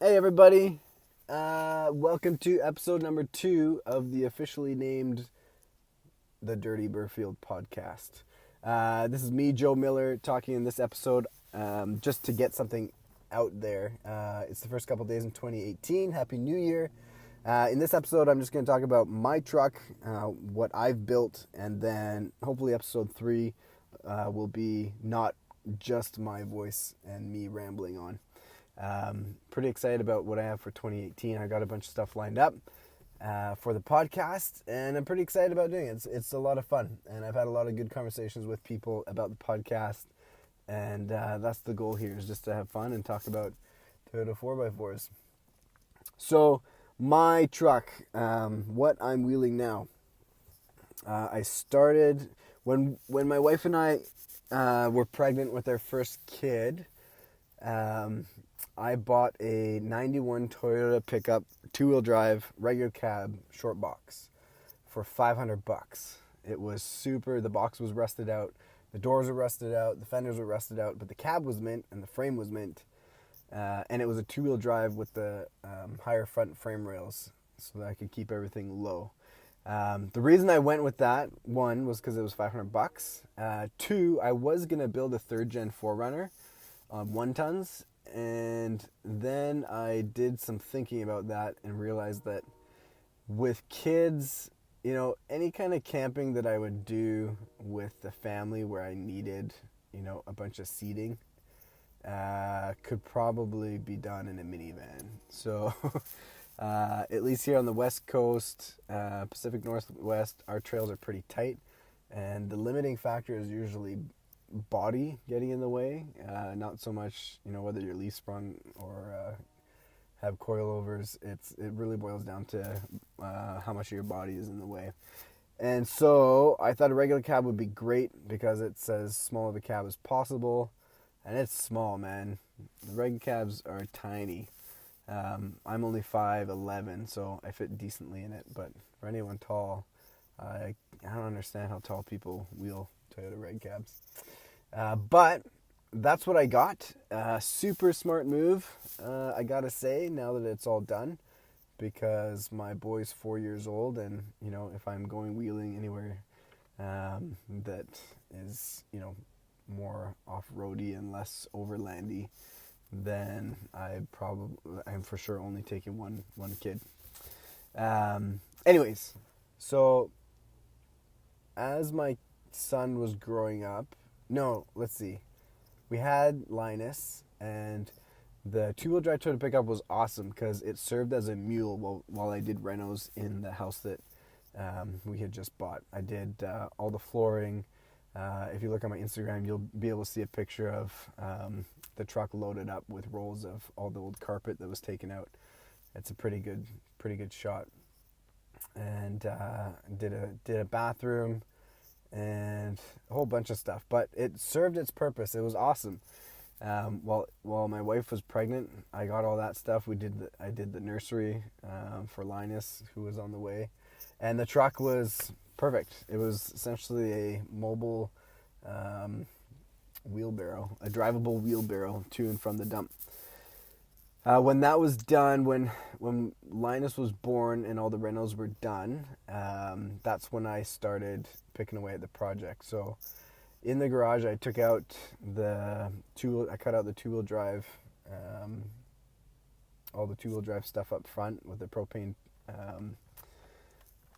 Hey everybody, welcome to episode number 2 of the officially named The Dirty Burfield podcast. This is me, Joe Miller, talking in this episode just to get something out there. It's the first couple days in 2018. Happy New Year. In this episode, I'm just going to talk about my truck, what I've built, and then hopefully episode 3 will be not just my voice and me rambling on. Pretty excited about what I have for 2018. I got a bunch of stuff lined up for the podcast, and I'm pretty excited about doing it. It's a lot of fun, and I've had a lot of good conversations with people about the podcast, and that's the goal here, is just to have fun and talk about Toyota 4x4s. So, my truck, what I'm wheeling now. I started when my wife and I were pregnant with our first kid. I bought a 91 Toyota pickup, 2-wheel drive, regular cab, short box for $500. It was super. The box was rusted out. The doors were rusted out. The fenders were rusted out. But the cab was mint and the frame was mint. And it was a 2-wheel drive with the higher front frame rails so that I could keep everything low. The reason I went with that, one, was because it was $500. Two, I was going to build a 3rd-gen 4Runner on 1-tons. And then I did some thinking about that and realized that with kids, any kind of camping that I would do with the family where I needed, a bunch of seating, could probably be done in a minivan. So at least here on the West Coast, Pacific Northwest, our trails are pretty tight. And the limiting factor is usually body getting in the way, not so much whether you're leaf sprung or have coilovers. It really boils down to how much of your body is in the way. And so I thought a regular cab would be great because it's as small of a cab as possible, and it's small, man. The regular cabs are tiny. I'm only 5'11", so I fit decently in it, but for anyone tall, I don't understand how tall people wheel Toyota reg cabs. But that's what I got. Super smart move, I gotta say, now that it's all done, because my boy's 4 years old, and if I'm going wheeling anywhere that is more off-roady and less overlandy, then I'm for sure only taking one kid. Anyways, so as my son was growing up, let's see. We had Linus, and the 2-wheel drive Toyota pickup was awesome because it served as a mule while I did renos in the house that we had just bought. I did all the flooring. If you look on my Instagram, you'll be able to see a picture of the truck loaded up with rolls of all the old carpet that was taken out. It's a pretty good shot. And did a bathroom and a whole bunch of stuff, but it served its purpose. It was awesome. While my wife was pregnant, I got all that stuff. I did the nursery for Linus, who was on the way, and the truck was perfect. It was essentially a mobile wheelbarrow, a drivable wheelbarrow to and from the dump. When that was done, when Linus was born and all the renos were done, that's when I started picking away at the project. So in the garage, I took out I cut out the 2-wheel drive, all the 2-wheel drive stuff up front with the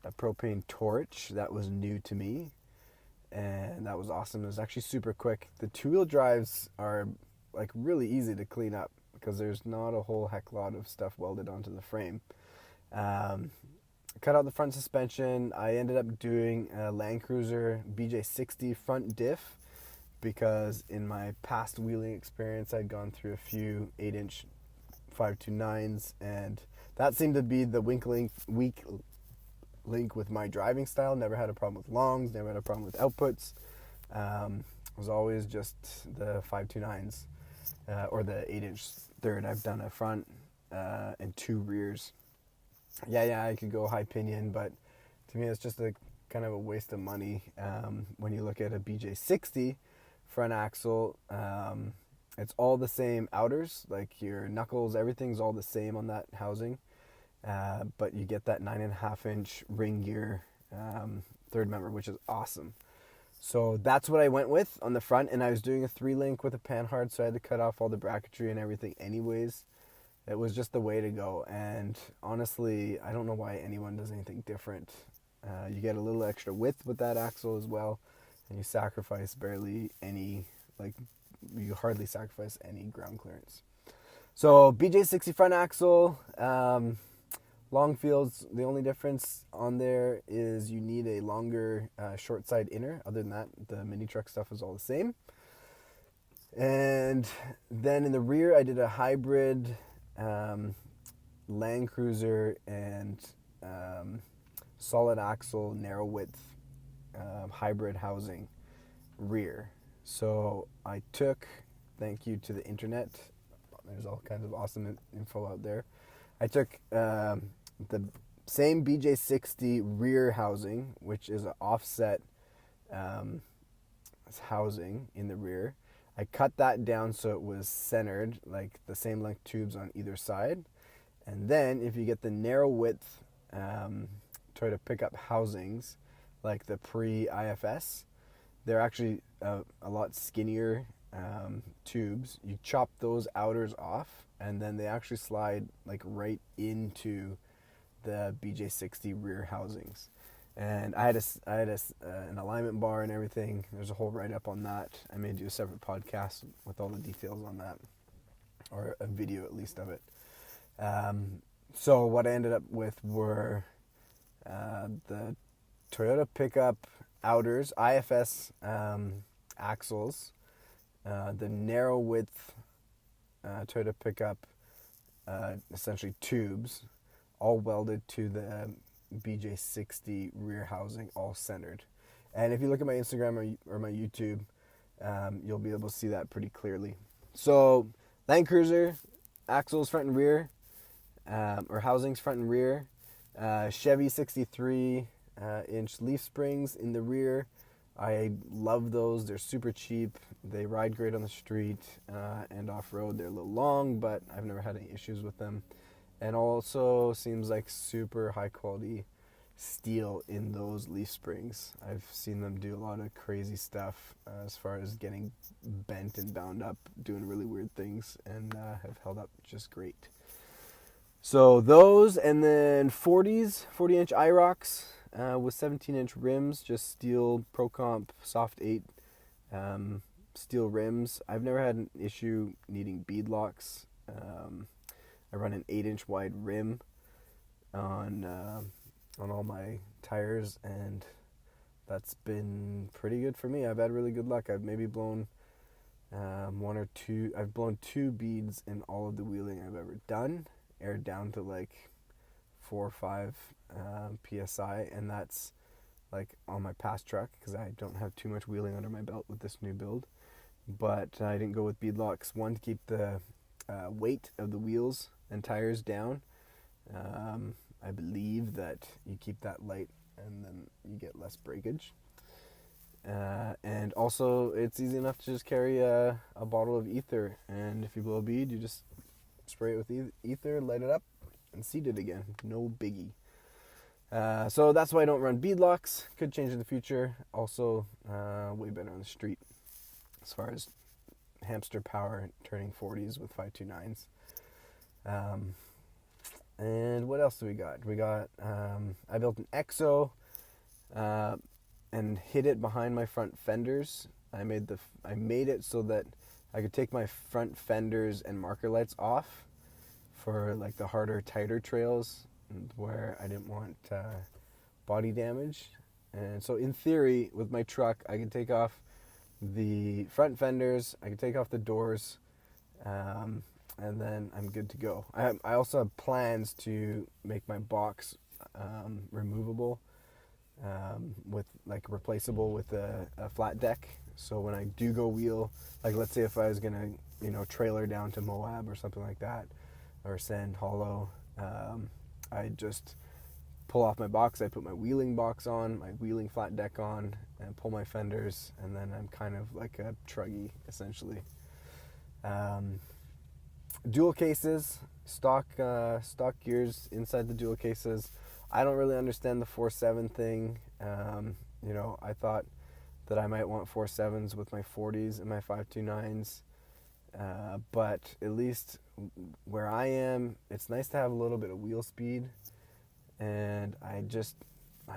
a propane torch. That was new to me, and that was awesome. It was actually super quick. The 2-wheel drives are like really easy to clean up, because there's not a whole heck lot of stuff welded onto the frame. Cut out the front suspension. I ended up doing a Land Cruiser BJ60 front diff, because in my past wheeling experience, I'd gone through a few 8-inch 529s, and that seemed to be the weak link with my driving style. Never had a problem with longs, never had a problem with outputs. It was always just the 529s. Or the 8-inch third. I've done a front and 2 rears. Yeah, I could go high pinion, but to me it's just a kind of a waste of money when you look at a BJ60 front axle It's all the same outers, like your knuckles, everything's all the same on that housing. But you get that 9.5-inch ring gear third member, which is awesome. So that's what I went with on the front, and I was doing a 3-link with a panhard, so I had to cut off all the bracketry and everything anyways. It was just the way to go, and honestly, I don't know why anyone does anything different. You get a little extra width with that axle as well, and you sacrifice barely any, like, you hardly sacrifice any ground clearance. So BJ60 front axle, long fields, the only difference on there is you need a longer short side inner. Other than that, the mini truck stuff is all the same. And then in the rear, I did a hybrid Land Cruiser and solid axle narrow width hybrid housing rear. So I took, thank you to the internet, there's all kinds of awesome info out there. I took the same BJ60 rear housing, which is an offset housing in the rear. I cut that down so it was centered, like the same length tubes on either side. And then if you get the narrow width Toyota pickup housings, like the pre-IFS, they're actually a lot skinnier tubes. You chop those outers off, and then they actually slide like right into the BJ60 rear housings. And I had an alignment bar and everything. There's a whole write-up on that. I may do a separate podcast with all the details on that, or a video at least of it. So what I ended up with were the Toyota pickup outers, IFS axles, the narrow width Toyota pickup essentially tubes, all welded to the BJ60 rear housing, all centered. And if you look at my Instagram or my YouTube, you'll be able to see that pretty clearly. So Land Cruiser axles front and rear, or housings front and rear, Chevy 63 inch leaf springs in the rear. I love those. They're super cheap. They ride great on the street and off-road. They're a little long, but I've never had any issues with them. And also seems like super high quality steel in those leaf springs. I've seen them do a lot of crazy stuff as far as getting bent and bound up, doing really weird things, and have held up just great. So those, and then 40-inch IROCs with 17-inch rims, just steel Pro Comp Soft 8 steel rims. I've never had an issue needing bead locks. I run an 8-inch wide rim on all my tires, and that's been pretty good for me. I've had really good luck. I've maybe blown I've blown 2 beads in all of the wheeling I've ever done, aired down to like 4 or 5 psi, and that's like on my past truck because I don't have too much wheeling under my belt with this new build. But I didn't go with bead locks, one, to keep the weight of the wheels and tires down. I believe that you keep that light and then you get less breakage. And also it's easy enough to just carry a bottle of ether, and if you blow a bead, you just spray it with ether, light it up, and seat it again. No biggie. So that's why I don't run bead locks. Could change in the future. Also way better on the street as far as hamster power turning 40s with 529s. And what else do we got? We got I built an EXO and hid it behind my front fenders. I made it so that I could take my front fenders and marker lights off for like the harder, tighter trails where I didn't want body damage. And so in theory, with my truck, I can take off the front fenders, I can take off the doors, and then I'm good to go. I also have plans to make my box removable, with like replaceable with a flat deck. So when I do go wheel, like let's say if I was gonna trailer down to Moab or something like that, or Sand Hollow, I just pull off my box, I put my wheeling box on, my wheeling flat deck on, and pull my fenders, and then I'm kind of like a truggy essentially. Dual cases, stock gears inside the dual cases. I don't really understand the 4.7 thing. I thought that I might want 4.7s with my 40s and my 5.29s. But at least where I am, it's nice to have a little bit of wheel speed. And I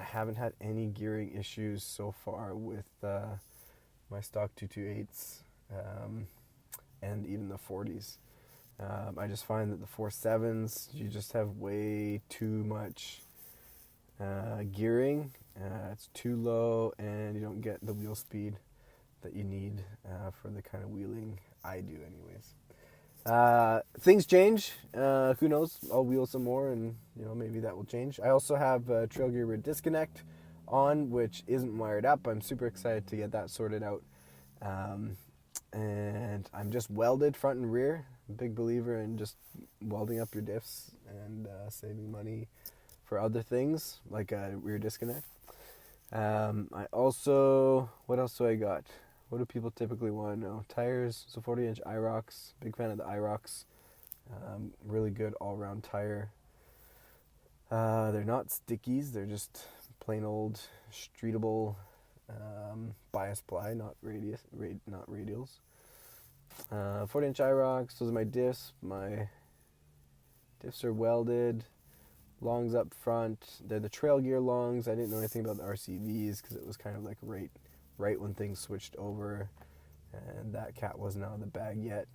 haven't had any gearing issues so far with my stock 228s and even the 40s. I just find that the 4.7s, you just have way too much gearing. It's too low, and you don't get the wheel speed that you need for the kind of wheeling I do anyways. Things change. Who knows? I'll wheel some more, and maybe that will change. I also have a trail gear rear disconnect on, which isn't wired up. I'm super excited to get that sorted out. And I'm just welded front and rear. Big believer in just welding up your diffs and saving money for other things like a rear disconnect. What else do I got? What do people typically want to know? Tires, so 40-inch IROX. Big fan of the IROX. Really good all-round tire. They're not stickies. They're just plain old streetable bias ply, not radials. 40-inch IROX. Those are my diffs. My diffs are welded. Longs up front. They're the trail gear longs. I didn't know anything about the RCVs because it was kind of like right when things switched over, and that cat wasn't out of the bag yet.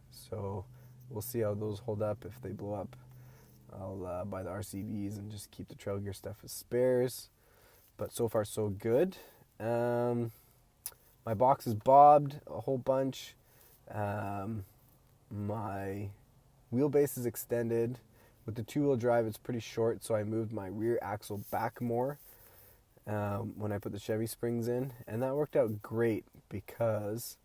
So we'll see how those hold up. If they blow up, I'll buy the RCVs and just keep the trail gear stuff as spares. But so far so good. My box is bobbed a whole bunch. My wheelbase is extended. With the two-wheel drive, it's pretty short, so I moved my rear axle back more when I put the Chevy springs in, and that worked out great because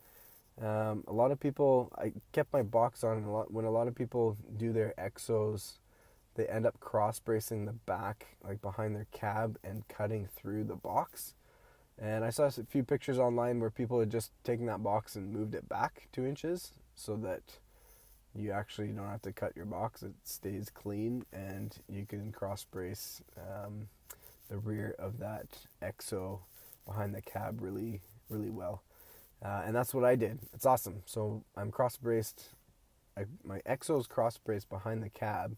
a lot of people, I kept my box on, when a lot of people do their exos, they end up cross-bracing the back, like behind their cab, and cutting through the box. And I saw a few pictures online where people had just taken that box and moved it back 2 inches so that you actually don't have to cut your box. It stays clean, and you can cross brace the rear of that exo behind the cab really, really well. And that's what I did. It's awesome. So I'm cross braced. My exo's cross braced behind the cab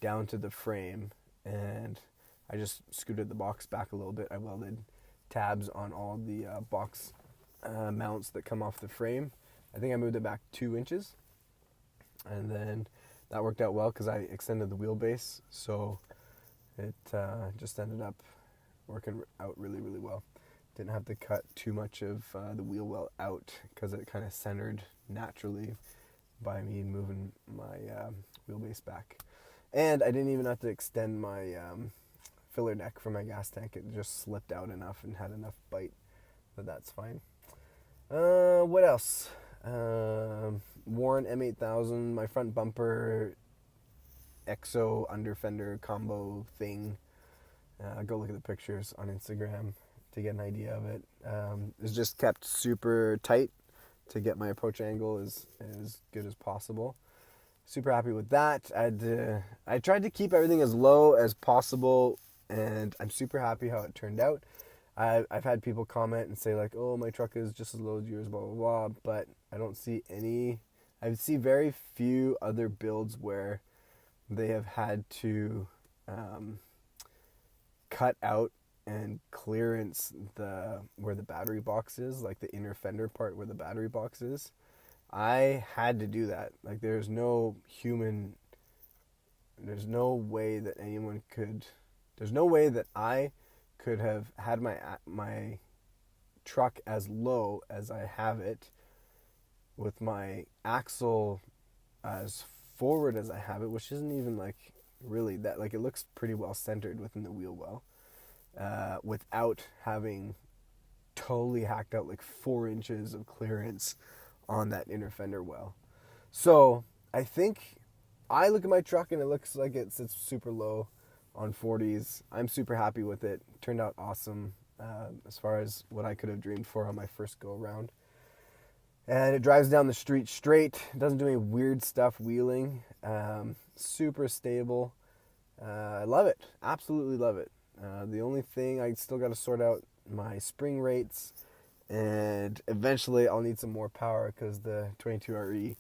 down to the frame, and I just scooted the box back a little bit. I welded tabs on all the box mounts that come off the frame. I think I moved it back 2 inches. And then that worked out well because I extended the wheelbase, so it just ended up working out really, really well. Didn't have to cut too much of the wheel well out because it kind of centered naturally by me moving my wheelbase back. And I didn't even have to extend my filler neck for my gas tank. It just slipped out enough and had enough bite that that's fine. What else? Warren M8000, my front bumper exo under fender combo thing. Go look at the pictures on Instagram to get an idea of it. It's just kept super tight to get my approach angle as good as possible. Super happy with that. I tried to keep everything as low as possible, and I'm super happy how it turned out. I've had people comment and say like, oh, my truck is just as low as yours, blah, blah, blah, but I don't see any. I see very few other builds where they have had to cut out and clearance where the battery box is, like the inner fender part where the battery box is. I had to do that. Like there's no way that anyone could, there's no way that I could have had my truck as low as I have it with my axle as forward as I have it, which isn't even like really that, like it looks pretty well centered within the wheel well, without having totally hacked out like 4 inches of clearance on that inner fender well. So I think I look at my truck and it looks like it sits super low on 40s. I'm super happy with it. Turned out awesome as far as what I could have dreamed for on my first go around. And it drives down the street straight. It doesn't do any weird stuff wheeling. Super stable. I love it. Absolutely love it. The only thing, I still got to sort out my spring rates, and eventually I'll need some more power because the 22RE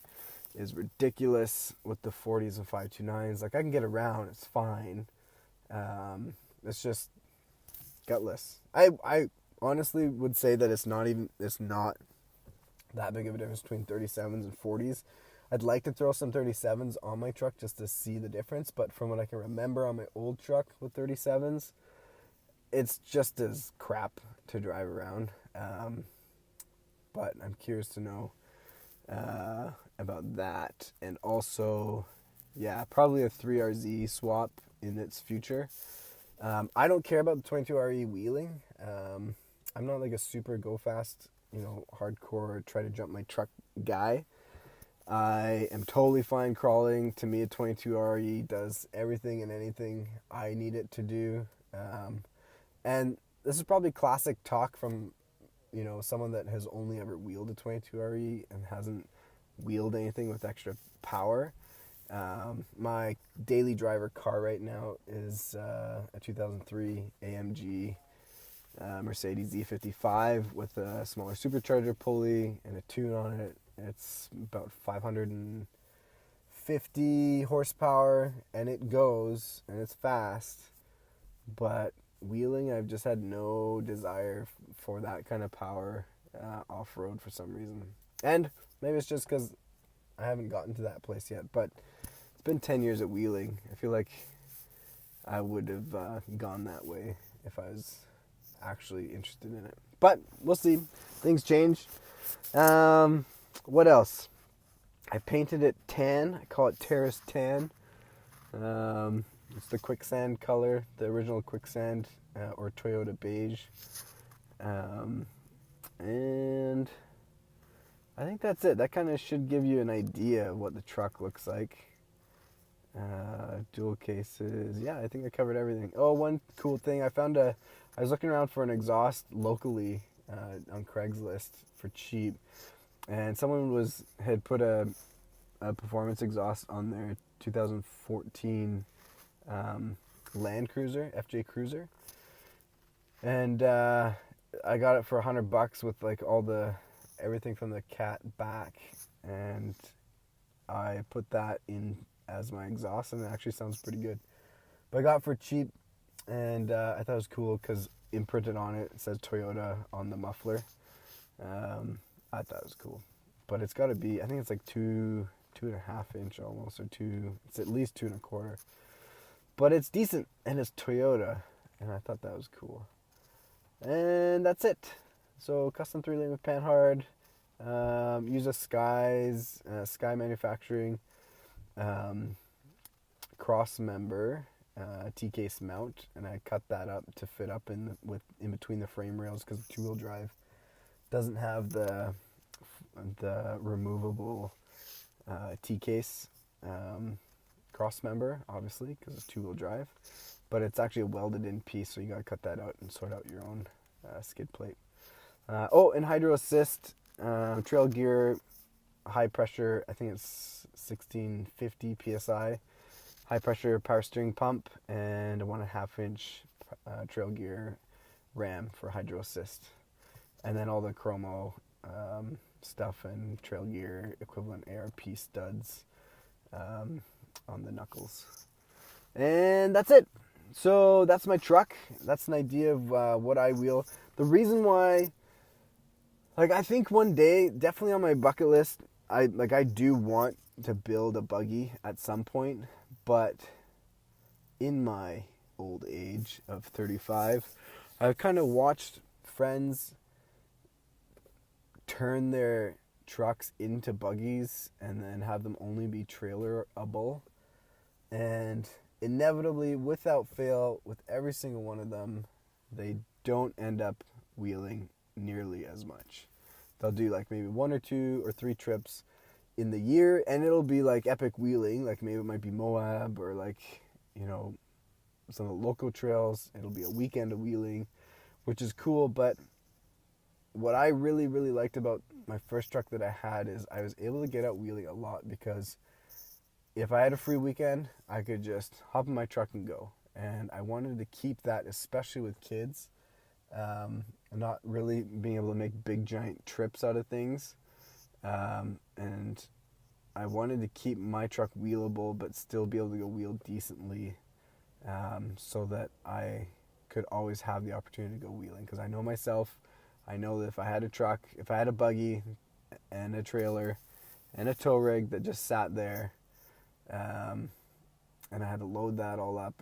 is ridiculous with the 40s and 529s. Like, I can get around, it's fine. It's just gutless. I honestly would say that it's not that big of a difference between 37s and 40s. I'd like to throw some 37s on my truck just to see the difference, but from what I can remember on my old truck with 37s, it's just as crap to drive around. But I'm curious to know about that. And also, yeah, probably a 3RZ swap in its future. I don't care about the 22RE wheeling. I'm not like a super go fast, hardcore try to jump my truck guy. I am totally fine crawling. To me, a 22RE does everything and anything I need it to do. And this is probably classic talk from, someone that has only ever wheeled a 22RE and hasn't wheeled anything with extra power. My daily driver car right now is a 2003 AMG Mercedes E55 with a smaller supercharger pulley and a tune on it. It's about 550 horsepower, and it goes, and it's fast. But wheeling, I've just had no desire for that kind of power off-road for some reason. And maybe it's just because I haven't gotten to that place yet. But it's been 10 years of wheeling. I feel like I would have gone that way if I was actually interested in it. But we'll see. Things change. What else? I painted it tan. I call it Terrace Tan. It's the quicksand color, the original quicksand or Toyota beige. And I think that's it. That kind of should give you an idea of what the truck looks like. Dual cases. Yeah, I think I covered everything. Oh, one cool thing. I was looking around for an exhaust locally on Craigslist for cheap. And someone had put a performance exhaust on their 2014 Land Cruiser, FJ Cruiser. And I got it for $100 with like everything from the cat back. And I put that in as my exhaust, and it actually sounds pretty good. But I got it for cheap, and I thought it was cool because imprinted on it says Toyota on the muffler. I thought it was cool, but it's got to be, I think it's like 2.5 inch almost, or it's at least 2.25. But it's decent, and it's Toyota, and I thought that was cool. And that's it. So custom 3-lane with Panhard. Use a Sky Manufacturing cross member T-case mount, and I cut that up to fit up in between the frame rails because the 2-wheel drive doesn't have the removable T-case cross member, obviously, because it's 2-wheel drive. But it's actually a welded in piece, so you gotta cut that out and sort out your own skid plate. And hydro assist, trail gear, high pressure, I think it's 1650 PSI, high pressure power steering pump, and a 1.5 inch trail gear ram for hydro assist. And then all the chromo stuff and trail gear equivalent ARP studs on the knuckles. And that's it. So that's my truck. That's an idea of what I wheel. The reason why, I think one day, definitely on my bucket list, I do want to build a buggy at some point, but in my old age of 35, I've kind of watched friends turn their trucks into buggies and then have them only be trailerable. And inevitably, without fail, with every single one of them, they don't end up wheeling nearly as much. They'll do like maybe 1 or 2 or 3 trips in the year, and it'll be like epic wheeling, like maybe it might be Moab or some of the local trails. It'll be a weekend of wheeling, which is cool, but what I really, really liked about my first truck that I had is I was able to get out wheeling a lot, because if I had a free weekend, I could just hop in my truck and go. And I wanted to keep that, especially with kids, not really being able to make big giant trips out of things. And I wanted to keep my truck wheelable, but still be able to go wheel decently, so that I could always have the opportunity to go wheeling. Because I know myself, I know that if I had a truck, if I had a buggy and a trailer and a tow rig that just sat there, and I had to load that all up,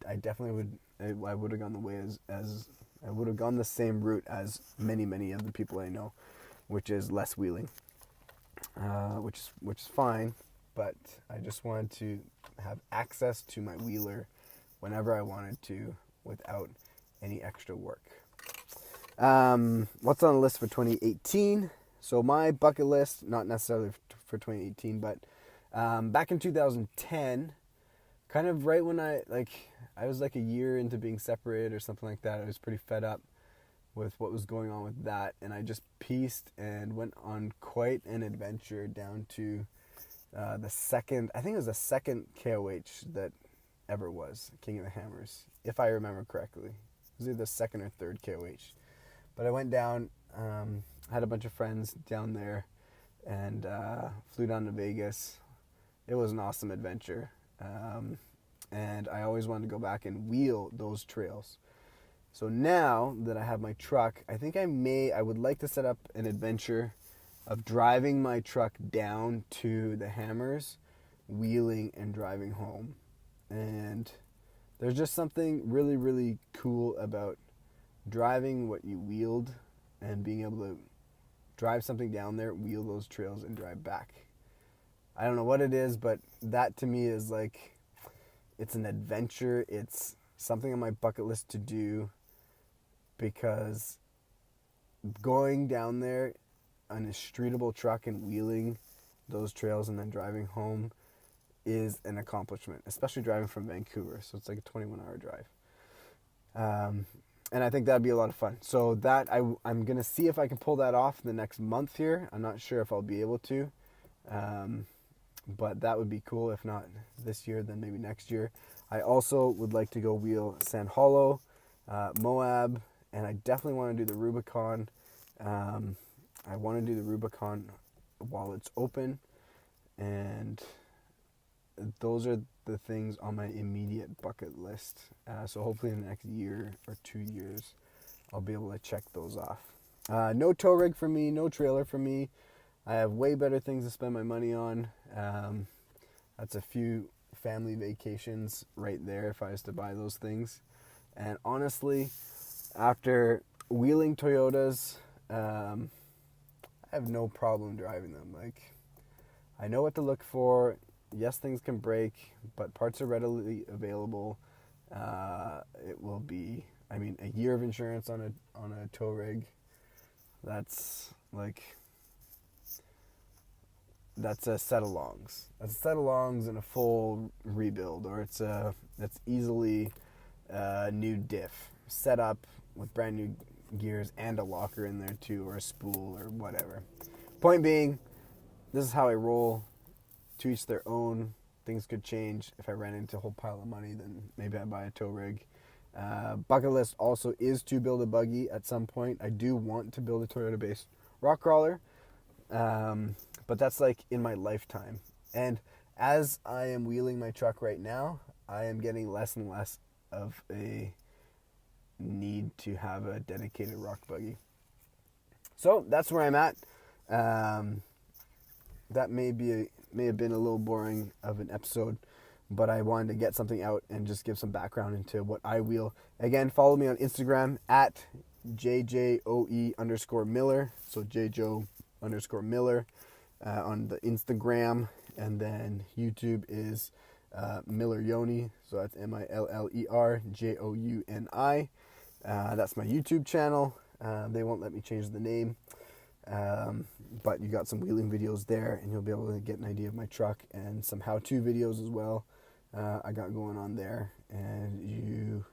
I definitely would, I would have gone the way as I would have gone the same route as many of the people I know, which is less wheeling, which is fine, but I just wanted to have access to my wheeler whenever I wanted to without any extra work. What's on the list for 2018? So my bucket list, not necessarily for 2018, but back in 2010, kind of right when I was like a year into being separated or something like that. I was pretty fed up with what was going on with that, and I just pieced and went on quite an adventure down to the second KOH that ever was, King of the Hammers, if I remember correctly. It was either the second or third KOH. But I went down, had a bunch of friends down there, and flew down to Vegas. It was an awesome adventure. And I always wanted to go back and wheel those trails. So now that I have my truck, I think I would like to set up an adventure of driving my truck down to the Hammers, wheeling and driving home. And there's just something really, really cool about driving what you wheeled and being able to drive something down there, wheel those trails, and drive back. I don't know what it is, but that to me is like, it's an adventure. It's something on my bucket list to do, because going down there on a streetable truck and wheeling those trails and then driving home is an accomplishment, especially driving from Vancouver. So it's like a 21-hour drive. And I think that'd be a lot of fun. So that I'm going to see if I can pull that off the next month here. I'm not sure if I'll be able to. But that would be cool. If not this year, then maybe next year. I also would like to go wheel Sand Hollow, Moab, and I definitely want to do the Rubicon. I want to do the Rubicon while it's open, and those are the things on my immediate bucket list. So hopefully in the next year or 2 years, I'll be able to check those off. No tow rig for me, no trailer for me. I have way better things to spend my money on. That's a few family vacations right there if I was to buy those things. And honestly, after wheeling Toyotas, I have no problem driving them. Like, I know what to look for. Yes, things can break, but parts are readily available. It will be, a year of insurance on a tow rig. That's a set of longs. That's a set of longs and a full rebuild, or it's easily a new diff set up with brand new gears and a locker in there too, or a spool or whatever. Point being, this is how I roll. To each their own. Things could change. If I ran into a whole pile of money, then maybe I buy a tow rig. Bucket list also is to build a buggy at some point. I do want to build a Toyota-based rock crawler, but that's like in my lifetime. And as I am wheeling my truck right now, I am getting less and less of a need to have a dedicated rock buggy. So that's where I'm at. That may have been a little boring of an episode, but I wanted to get something out and just give some background into what I wheel. Again, follow me on Instagram at JJOE_Miller. So JJO_Miller on the Instagram. And then YouTube is Miller Yoni. So that's MILLERJOUNI. That's my YouTube channel. They won't let me change the name. But you got some wheeling videos there, and you'll be able to get an idea of my truck and some how-to videos as well. I got going on there, and you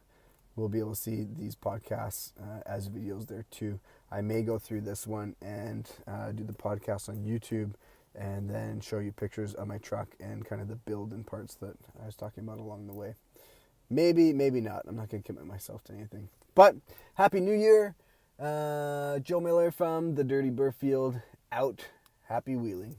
will be able to see these podcasts as videos there too. I may go through this one and do the podcast on YouTube and then show you pictures of my truck and kind of the build and parts that I was talking about along the way. Maybe, maybe not. I'm not going to commit myself to anything. But Happy New Year. Joe Miller from the Dirty Burfield out. Happy wheeling.